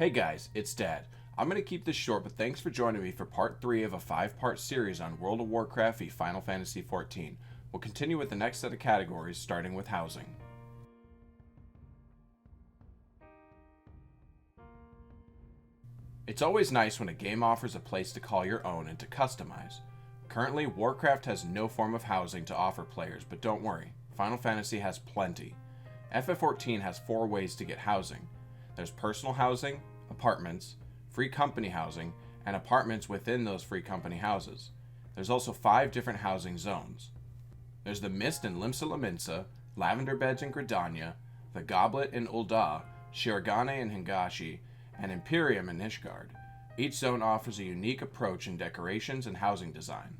Hey guys, it's Dad. I'm going to keep this short, but thanks for joining me for part 3 of a 5-part series on World of Warcraft v Final Fantasy XIV. We'll continue with the next set of categories, starting with housing. It's always nice when a game offers a place to call your own and to customize. Currently, Warcraft has no form of housing to offer players, but don't worry, Final Fantasy has plenty. FF14 has 4 ways to get housing. There's personal housing, apartments, free company housing, and apartments within those free company houses. There's also 5 different housing zones. There's the Mist in Limsa Lominsa, Lavender Beds in Gridania, the Goblet in Ul'dah, Shirogane in Hingashi, and Imperium in Nishgard. Each zone offers a unique approach in decorations and housing design.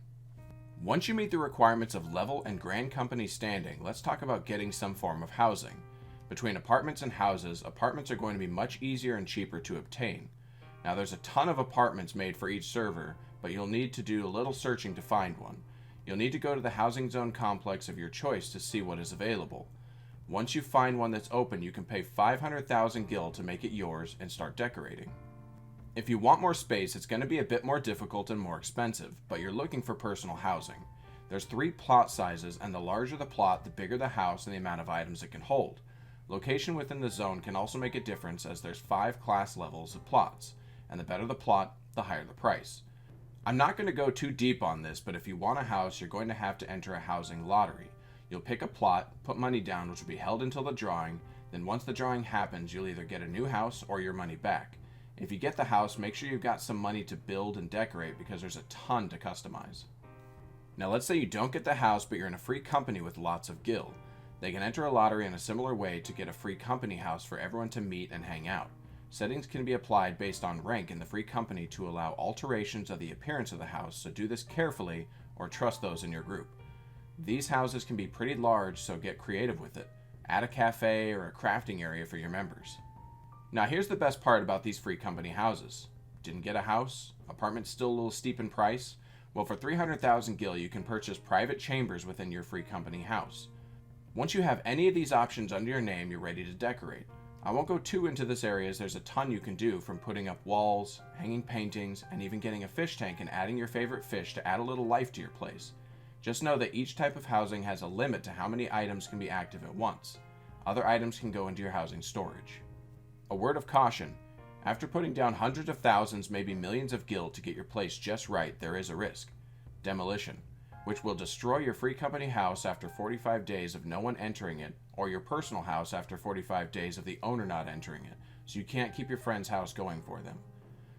Once you meet the requirements of level and Grand Company standing, let's talk about getting some form of housing. Between apartments and houses, apartments are going to be much easier and cheaper to obtain. Now there's a ton of apartments made for each server, but you'll need to do a little searching to find one. You'll need to go to the housing zone complex of your choice to see what is available. Once you find one that's open, you can pay 500,000 gil to make it yours and start decorating. If you want more space, it's going to be a bit more difficult and more expensive, but you're looking for personal housing. There's 3 plot sizes, and the larger the plot, the bigger the house and the amount of items it can hold. Location within the zone can also make a difference, as there's 5 class levels of plots, and the better the plot, the higher the price. I'm not going to go too deep on this, but if you want a house, you're going to have to enter a housing lottery. You'll pick a plot, put money down, which will be held until the drawing, then once the drawing happens, you'll either get a new house or your money back. If you get the house, make sure you've got some money to build and decorate, because there's a ton to customize. Now let's say you don't get the house, but you're in a free company with lots of gil. They can enter a lottery in a similar way to get a free company house for everyone to meet and hang out. Settings can be applied based on rank in the free company to allow alterations of the appearance of the house, so do this carefully or trust those in your group. These houses can be pretty large, so get creative with it. Add a cafe or a crafting area for your members. Now here's the best part about these free company houses. Didn't get a house? Apartment's still a little steep in price? Well, for 300,000 gil you can purchase private chambers within your free company house. Once you have any of these options under your name, you're ready to decorate. I won't go too into this area, as there's a ton you can do, from putting up walls, hanging paintings, and even getting a fish tank and adding your favorite fish to add a little life to your place. Just know that each type of housing has a limit to how many items can be active at once. Other items can go into your housing storage. A word of caution: after putting down hundreds of thousands, maybe millions of gil to get your place just right, there is a risk. Demolition, which will destroy your free company house after 45 days of no one entering it, or your personal house after 45 days of the owner not entering it, so you can't keep your friend's house going for them.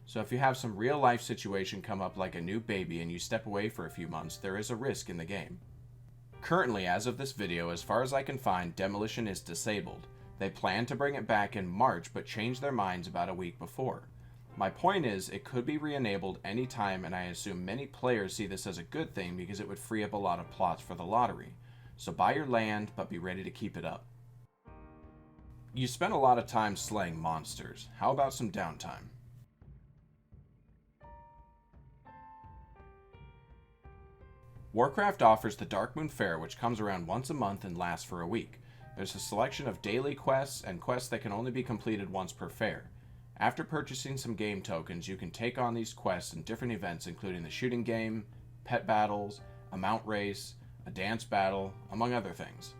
So if you have some real life situation come up like a new baby and you step away for a few months, there is a risk in the game. Currently, as of this video, as far as I can find, demolition is disabled. They planned to bring it back in March, but changed their minds about a week before. My point is, it could be re-enabled anytime, and I assume many players see this as a good thing because it would free up a lot of plots for the lottery. So buy your land, but be ready to keep it up. You spend a lot of time slaying monsters. How about some downtime? Warcraft offers the Darkmoon Fair, which comes around once a month and lasts for a week. There's a selection of daily quests and quests that can only be completed once per fair. After purchasing some game tokens, you can take on these quests in different events, including the shooting game, pet battles, a mount race, a dance battle, among other things.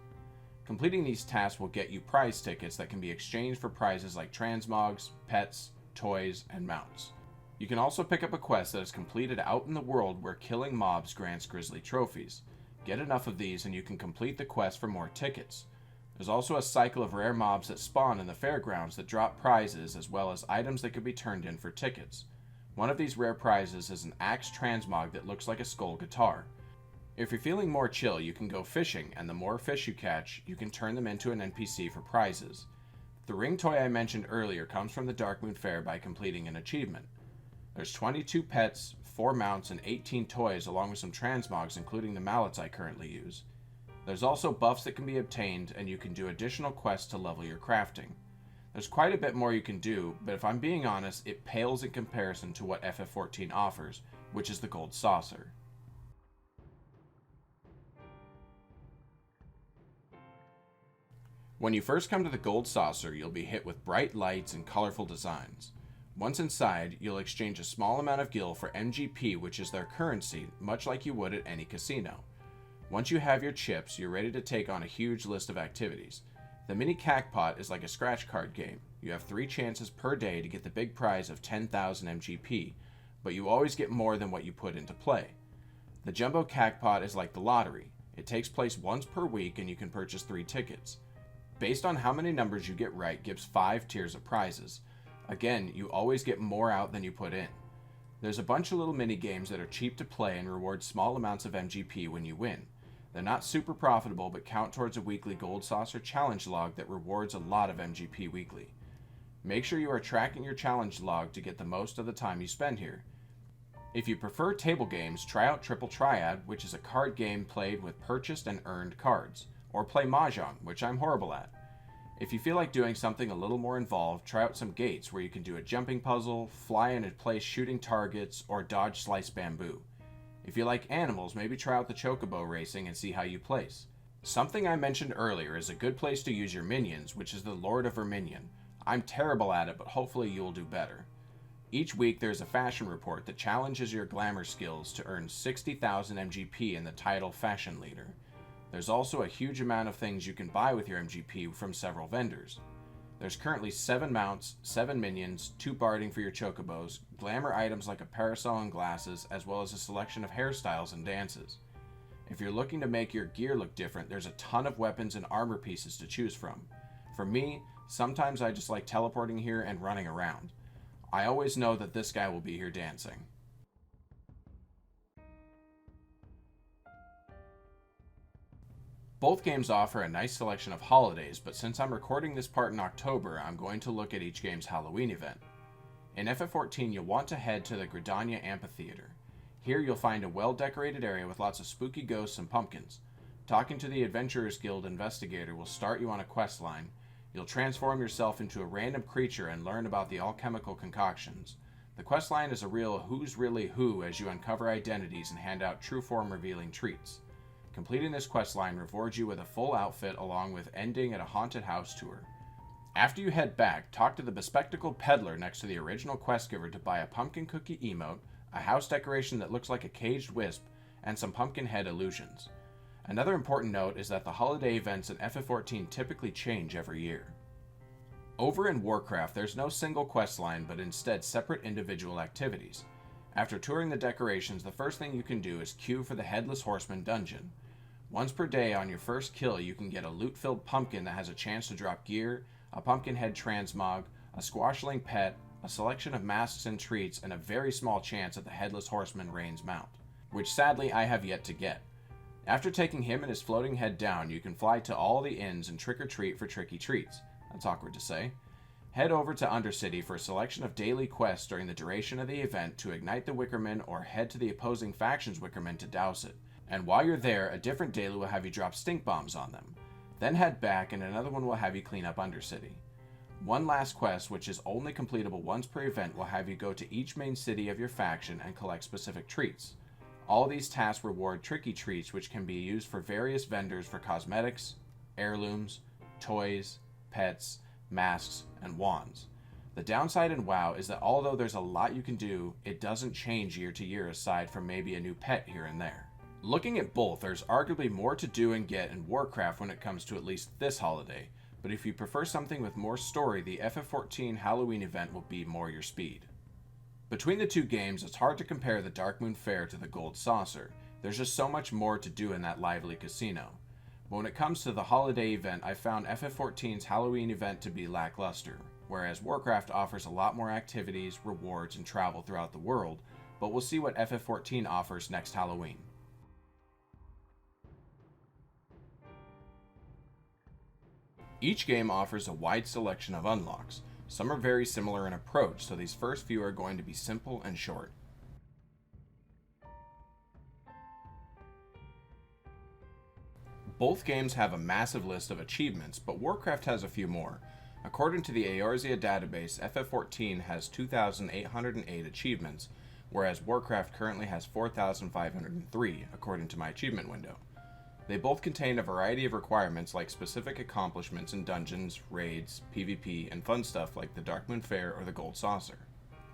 Completing these tasks will get you prize tickets that can be exchanged for prizes like transmogs, pets, toys, and mounts. You can also pick up a quest that is completed out in the world where killing mobs grants grisly trophies. Get enough of these and you can complete the quest for more tickets. There's also a cycle of rare mobs that spawn in the fairgrounds that drop prizes, as well as items that could be turned in for tickets. One of these rare prizes is an axe transmog that looks like a skull guitar. If you're feeling more chill, you can go fishing, and the more fish you catch, you can turn them into an NPC for prizes. The ring toy I mentioned earlier comes from the Darkmoon Fair by completing an achievement. There's 22 pets, 4 mounts, and 18 toys, along with some transmogs, including the mallets I currently use. There's also buffs that can be obtained, and you can do additional quests to level your crafting. There's quite a bit more you can do, but if I'm being honest, it pales in comparison to what FF14 offers, which is the Gold Saucer. When you first come to the Gold Saucer, you'll be hit with bright lights and colorful designs. Once inside, you'll exchange a small amount of gil for MGP, which is their currency, much like you would at any casino. Once you have your chips, you're ready to take on a huge list of activities. The mini Cacpot is like a scratch card game. You have 3 chances per day to get the big prize of 10,000 MGP, but you always get more than what you put into play. The Jumbo Cacpot is like the lottery. It takes place once per week and you can purchase 3 tickets. Based on how many numbers you get right gives 5 tiers of prizes. Again, you always get more out than you put in. There's a bunch of little mini games that are cheap to play and reward small amounts of MGP when you win. They're not super profitable but count towards a weekly Gold Saucer challenge log that rewards a lot of MGP weekly. Make sure you are tracking your challenge log to get the most of the time you spend here. If you prefer table games, try out Triple Triad, which is a card game played with purchased and earned cards, or play Mahjong, which I'm horrible at. If you feel like doing something a little more involved, try out some gates where you can do a jumping puzzle, fly in place shooting targets, or dodge slice bamboo. If you like animals, maybe try out the chocobo racing and see how you place. Something I mentioned earlier is a good place to use your minions, which is the Lord of Verminion. I'm terrible at it, but hopefully you'll do better. Each week there's a fashion report that challenges your glamour skills to earn 60,000 MGP in the title Fashion Leader. There's also a huge amount of things you can buy with your MGP from several vendors. There's currently 7 mounts, 7 minions, 2 barding for your chocobos, glamour items like a parasol and glasses, as well as a selection of hairstyles and dances. If you're looking to make your gear look different, there's a ton of weapons and armor pieces to choose from. For me, sometimes I just like teleporting here and running around. I always know that this guy will be here dancing. Both games offer a nice selection of holidays, but since I'm recording this part in October, I'm going to look at each game's Halloween event. In FF14, you'll want to head to the Gridania Amphitheater. Here you'll find a well-decorated area with lots of spooky ghosts and pumpkins. Talking to the Adventurers Guild investigator will start you on a quest line. You'll transform yourself into a random creature and learn about the alchemical concoctions. The questline is a real who's really who as you uncover identities and hand out true form revealing treats. Completing this questline rewards you with a full outfit along with ending at a haunted house tour. After you head back, talk to the bespectacled peddler next to the original quest giver to buy a pumpkin cookie emote, a house decoration that looks like a caged wisp, and some pumpkin head illusions. Another important note is that the holiday events in FF14 typically change every year. Over in Warcraft, there's no single questline, but instead separate individual activities. After touring the decorations, the first thing you can do is queue for the Headless Horseman dungeon. Once per day on your first kill, you can get a loot-filled pumpkin that has a chance to drop gear, a pumpkin head transmog, a squashling pet, a selection of masks and treats, and a very small chance at the Headless Horseman Reigns mount, which sadly I have yet to get. After taking him and his floating head down, you can fly to all the inns and trick-or-treat for tricky treats. That's awkward to say. Head over to Undercity for a selection of daily quests during the duration of the event to ignite the Wickerman or head to the opposing faction's Wickerman to douse it. And while you're there, a different daily will have you drop stink bombs on them. Then head back and another one will have you clean up Undercity. One last quest, which is only completable once per event, will have you go to each main city of your faction and collect specific treats. All these tasks reward tricky treats which can be used for various vendors for cosmetics, heirlooms, toys, pets, masks, and wands. The downside in WoW is that although there's a lot you can do, it doesn't change year to year aside from maybe a new pet here and there. Looking at both, there's arguably more to do and get in Warcraft when it comes to at least this holiday, but if you prefer something with more story, the FF14 Halloween event will be more your speed. Between the two games, it's hard to compare the Darkmoon Fair to the Gold Saucer. There's just so much more to do in that lively casino. But when it comes to the holiday event, I found FF14's Halloween event to be lackluster, whereas Warcraft offers a lot more activities, rewards, and travel throughout the world, but we'll see what FF14 offers next Halloween. Each game offers a wide selection of unlocks. Some are very similar in approach, so these first few are going to be simple and short. Both games have a massive list of achievements, but Warcraft has a few more. According to the Eorzea database, FF14 has 2,808 achievements, whereas Warcraft currently has 4,503, according to my achievement window. They both contain a variety of requirements like specific accomplishments in dungeons, raids, PvP, and fun stuff like the Darkmoon Fair or the Gold Saucer.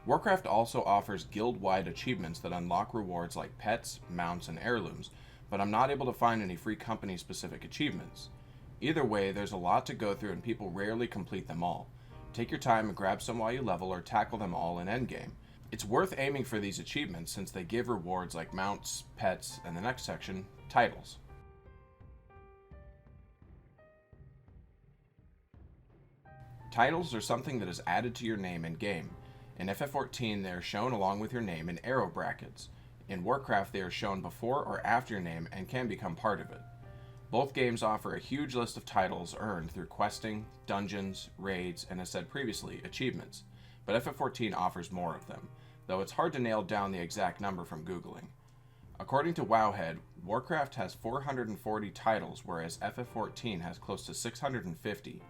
Warcraft also offers guild-wide achievements that unlock rewards like pets, mounts, and heirlooms, but I'm not able to find any free company-specific achievements. Either way, there's a lot to go through and people rarely complete them all. Take your time and grab some while you level or tackle them all in endgame. It's worth aiming for these achievements since they give rewards like mounts, pets, and the next section, titles. Titles are something that is added to your name in game. In FF14, they are shown along with your name in arrow brackets. In Warcraft, they are shown before or after your name and can become part of it. Both games offer a huge list of titles earned through questing, dungeons, raids, and as said previously, achievements. But FF14 offers more of them, though it's hard to nail down the exact number from Googling. According to Wowhead, Warcraft has 440 titles, whereas FF14 has close to 650.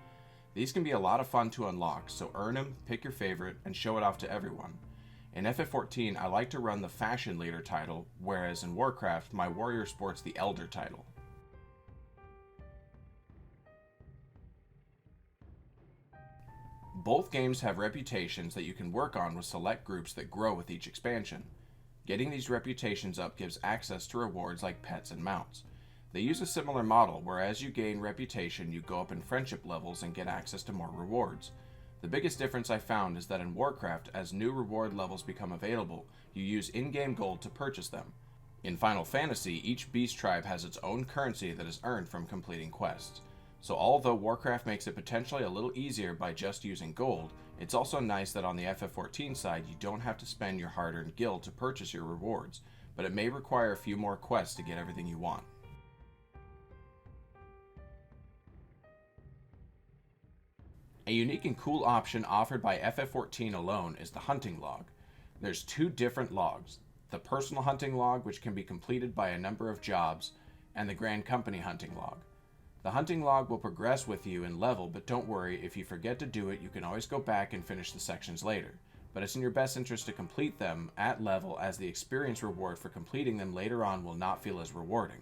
These can be a lot of fun to unlock, so earn them, pick your favorite, and show it off to everyone. In FF14, I like to run the Fashion Leader title, whereas in Warcraft, my warrior sports the Elder title. Both games have reputations that you can work on with select groups that grow with each expansion. Getting these reputations up gives access to rewards like pets and mounts. They use a similar model, where as you gain reputation, you go up in friendship levels and get access to more rewards. The biggest difference I found is that in Warcraft, as new reward levels become available, you use in-game gold to purchase them. In Final Fantasy, each beast tribe has its own currency that is earned from completing quests. So although Warcraft makes it potentially a little easier by just using gold, it's also nice that on the FF14 side you don't have to spend your hard-earned gil to purchase your rewards, but it may require a few more quests to get everything you want. A unique and cool option offered by FF14 alone is the hunting log. There's two different logs, the personal hunting log, which can be completed by a number of jobs, and the Grand Company hunting log. The hunting log will progress with you in level, but don't worry, if you forget to do it, you can always go back and finish the sections later. But it's in your best interest to complete them at level, as the experience reward for completing them later on will not feel as rewarding.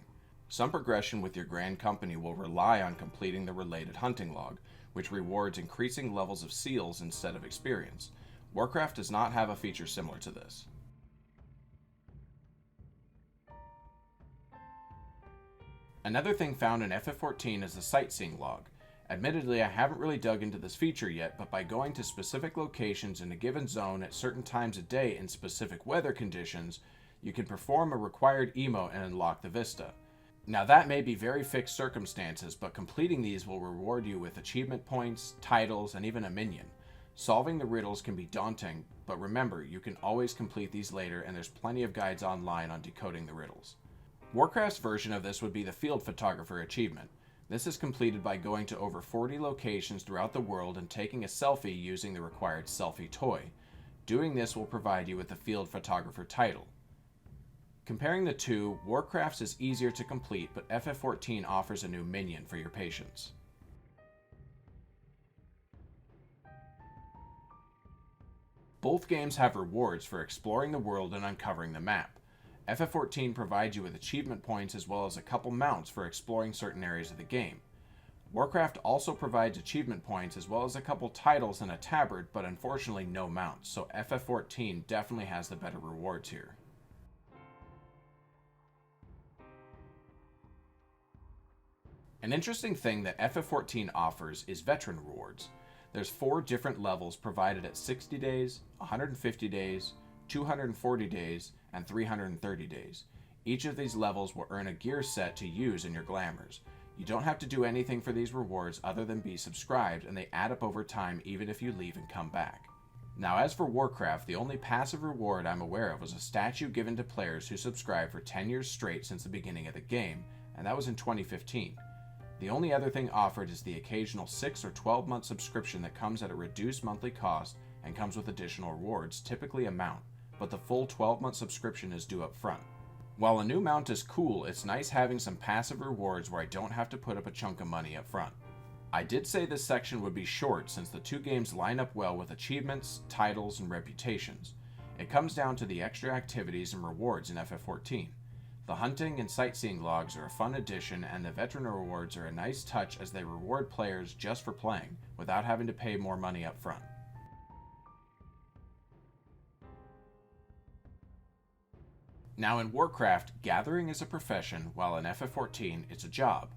Some progression with your Grand Company will rely on completing the related hunting log, which rewards increasing levels of seals instead of experience. Warcraft does not have a feature similar to this. Another thing found in FF14 is the sightseeing log. Admittedly, I haven't really dug into this feature yet, but by going to specific locations in a given zone at certain times of day in specific weather conditions, you can perform a required emote and unlock the vista. Now that may be very fixed circumstances, but completing these will reward you with achievement points, titles, and even a minion. Solving the riddles can be daunting, but remember, you can always complete these later, and there's plenty of guides online on decoding the riddles. Warcraft's version of this would be the Field Photographer achievement. This is completed by going to over 40 locations throughout the world and taking a selfie using the required selfie toy. Doing this will provide you with the Field Photographer title. Comparing the two, Warcraft's is easier to complete, but FF14 offers a new minion for your patience. Both games have rewards for exploring the world and uncovering the map. FF14 provides you with achievement points as well as a couple mounts for exploring certain areas of the game. Warcraft also provides achievement points as well as a couple titles and a tabard, but unfortunately no mounts, so FF14 definitely has the better rewards here. An interesting thing that FF14 offers is veteran rewards. There's 4 different levels provided at 60 days, 150 days, 240 days, and 330 days. Each of these levels will earn a gear set to use in your glamours. You don't have to do anything for these rewards other than be subscribed, and they add up over time even if you leave and come back. Now as for Warcraft, the only passive reward I'm aware of was a statue given to players who subscribed for 10 years straight since the beginning of the game, and that was in 2015. The only other thing offered is the occasional 6 or 12-month subscription that comes at a reduced monthly cost and comes with additional rewards, typically a mount, but the full 12-month subscription is due up front. While a new mount is cool, it's nice having some passive rewards where I don't have to put up a chunk of money up front. I did say this section would be short since the two games line up well with achievements, titles, and reputations. It comes down to the extra activities and rewards in FF14. The hunting and sightseeing logs are a fun addition, and the veteran rewards are a nice touch as they reward players just for playing, without having to pay more money up front. Now in Warcraft, gathering is a profession, while in FF14 it's a job.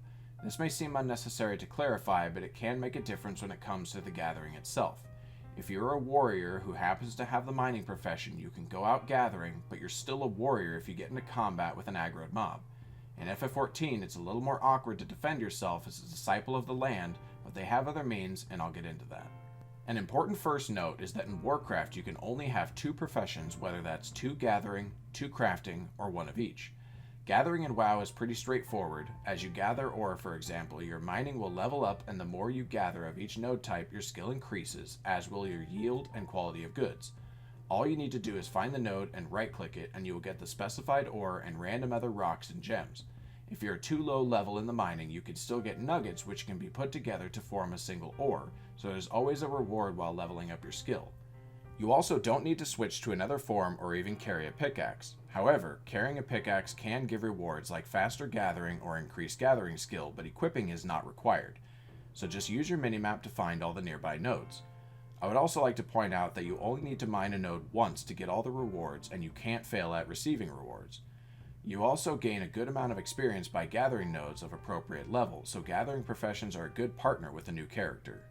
This may seem unnecessary to clarify, but it can make a difference when it comes to the gathering itself. If you're a warrior who happens to have the mining profession, you can go out gathering, but you're still a warrior if you get into combat with an aggroed mob. In FF14, it's a little more awkward to defend yourself as a disciple of the land, but they have other means, and I'll get into that. An important first note is that in Warcraft you can only have 2 professions, whether that's 2 gathering, 2 crafting, or 1 of each. Gathering in WoW is pretty straightforward. As you gather ore, for example, your mining will level up, and the more you gather of each node type, your skill increases, as will your yield and quality of goods. All you need to do is find the node and right-click it, and you will get the specified ore and random other rocks and gems. If you're too low level in the mining, you can still get nuggets which can be put together to form a single ore, so there's always a reward while leveling up your skill. You also don't need to switch to another form or even carry a pickaxe. However, carrying a pickaxe can give rewards like faster gathering or increased gathering skill, but equipping is not required. So just use your minimap to find all the nearby nodes. I would also like to point out that you only need to mine a node once to get all the rewards, and you can't fail at receiving rewards. You also gain a good amount of experience by gathering nodes of appropriate level, so gathering professions are a good partner with a new character.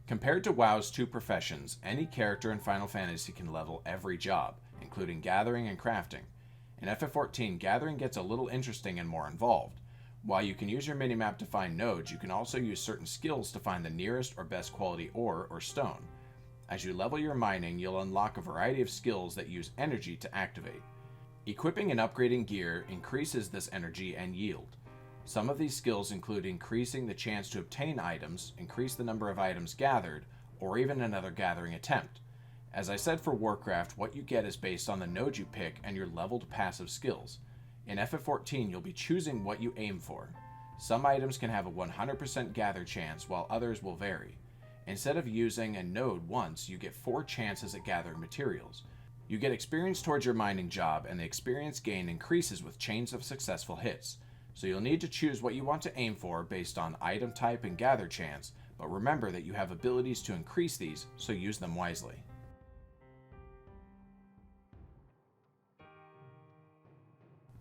Compared to WoW's 2 professions, any character in Final Fantasy can level every job, including gathering and crafting. In FF14, gathering gets a little interesting and more involved. While you can use your minimap to find nodes, you can also use certain skills to find the nearest or best quality ore or stone. As you level your mining, you'll unlock a variety of skills that use energy to activate. Equipping and upgrading gear increases this energy and yield. Some of these skills include increasing the chance to obtain items, increase the number of items gathered, or even another gathering attempt. As I said for Warcraft, what you get is based on the node you pick and your leveled passive skills. In FF14, you'll be choosing what you aim for. Some items can have a 100% gather chance, while others will vary. Instead of using a node once, you get 4 chances at gathering materials. You get experience towards your mining job, and the experience gain increases with chains of successful hits. So you'll need to choose what you want to aim for based on item type and gather chance, but remember that you have abilities to increase these, so use them wisely.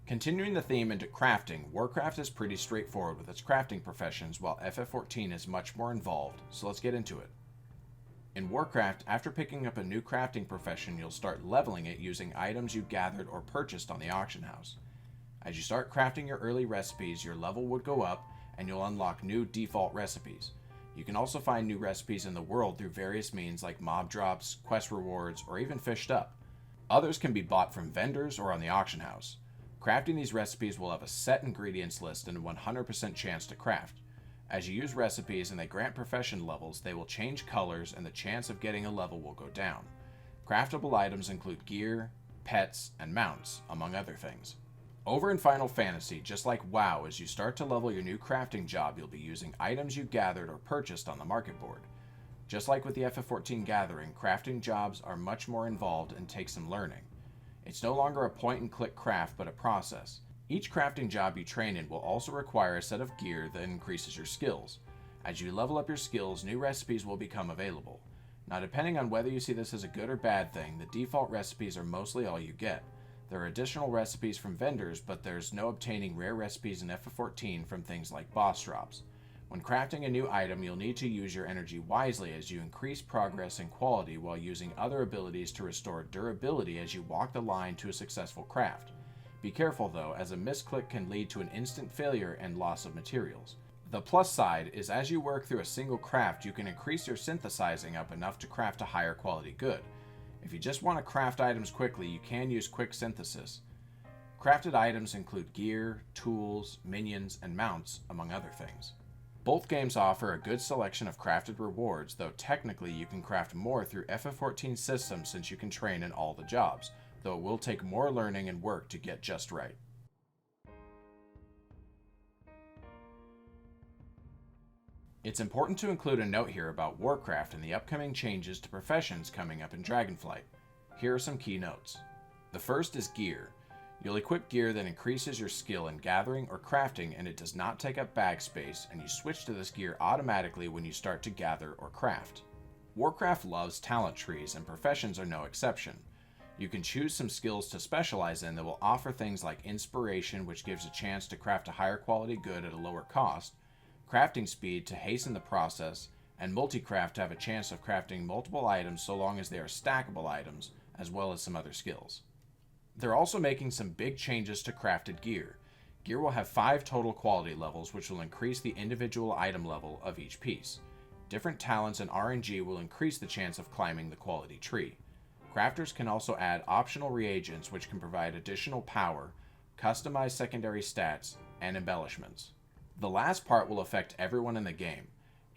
Continuing the theme into crafting, Warcraft is pretty straightforward with its crafting professions, while FF14 is much more involved, so let's get into it. In Warcraft, after picking up a new crafting profession, you'll start leveling it using items you gathered or purchased on the auction house. As you start crafting your early recipes, your level would go up, and you'll unlock new default recipes. You can also find new recipes in the world through various means like mob drops, quest rewards, or even fished up. Others can be bought from vendors or on the auction house. Crafting these recipes will have a set ingredients list and a 100% chance to craft. As you use recipes and they grant profession levels, they will change colors and the chance of getting a level will go down. Craftable items include gear, pets, and mounts, among other things. Over in Final Fantasy, just like WoW, as you start to level your new crafting job, you'll be using items you gathered or purchased on the market board. Just like with the FF14 gathering, crafting jobs are much more involved and take some learning. It's no longer a point-and-click craft, but a process. Each crafting job you train in will also require a set of gear that increases your skills. As you level up your skills, new recipes will become available. Now, depending on whether you see this as a good or bad thing, the default recipes are mostly all you get. There are additional recipes from vendors, but there's no obtaining rare recipes in FF14 from things like boss drops. When crafting a new item, you'll need to use your energy wisely as you increase progress and quality while using other abilities to restore durability as you walk the line to a successful craft. Be careful though, as a misclick can lead to an instant failure and loss of materials. The plus side is as you work through a single craft, you can increase your synthesizing up enough to craft a higher quality good. If you just want to craft items quickly, you can use quick synthesis. Crafted items include gear, tools, minions, and mounts, among other things. Both games offer a good selection of crafted rewards, though technically you can craft more through FF14 systems since you can train in all the jobs, though it will take more learning and work to get just right. It's important to include a note here about Warcraft and the upcoming changes to professions coming up in Dragonflight. Here are some key notes. The first is gear. You'll equip gear that increases your skill in gathering or crafting, and it does not take up bag space, and you switch to this gear automatically when you start to gather or craft. Warcraft loves talent trees, and professions are no exception. You can choose some skills to specialize in that will offer things like inspiration, which gives a chance to craft a higher quality good at a lower cost, crafting speed to hasten the process, and multi-craft to have a chance of crafting multiple items so long as they are stackable items, as well as some other skills. They're also making some big changes to crafted gear. Gear will have 5 total quality levels, which will increase the individual item level of each piece. Different talents and RNG will increase the chance of climbing the quality tree. Crafters can also add optional reagents which can provide additional power, customize secondary stats, and embellishments. The last part will affect everyone in the game.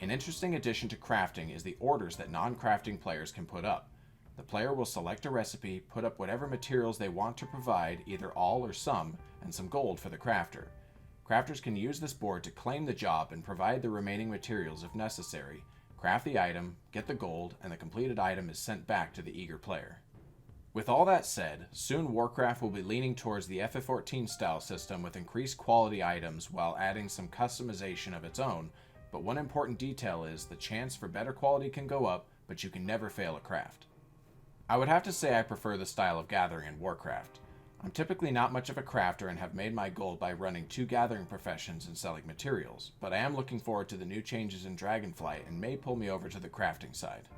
An interesting addition to crafting is the orders that non-crafting players can put up. The player will select a recipe, put up whatever materials they want to provide, either all or some, and some gold for the crafter. Crafters can use this board to claim the job and provide the remaining materials if necessary, craft the item, get the gold, and the completed item is sent back to the eager player. With all that said, soon Warcraft will be leaning towards the FF14 style system with increased quality items while adding some customization of its own, but one important detail is the chance for better quality can go up, but you can never fail a craft. I would have to say I prefer the style of gathering in Warcraft. I'm typically not much of a crafter and have made my gold by running 2 gathering professions and selling materials, but I am looking forward to the new changes in Dragonflight and may pull me over to the crafting side.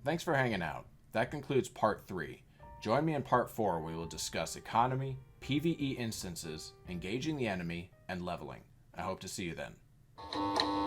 Thanks for hanging out. That concludes part 3. Join me in part 4 where we will discuss economy, PvE instances, engaging the enemy, and leveling. I hope to see you then.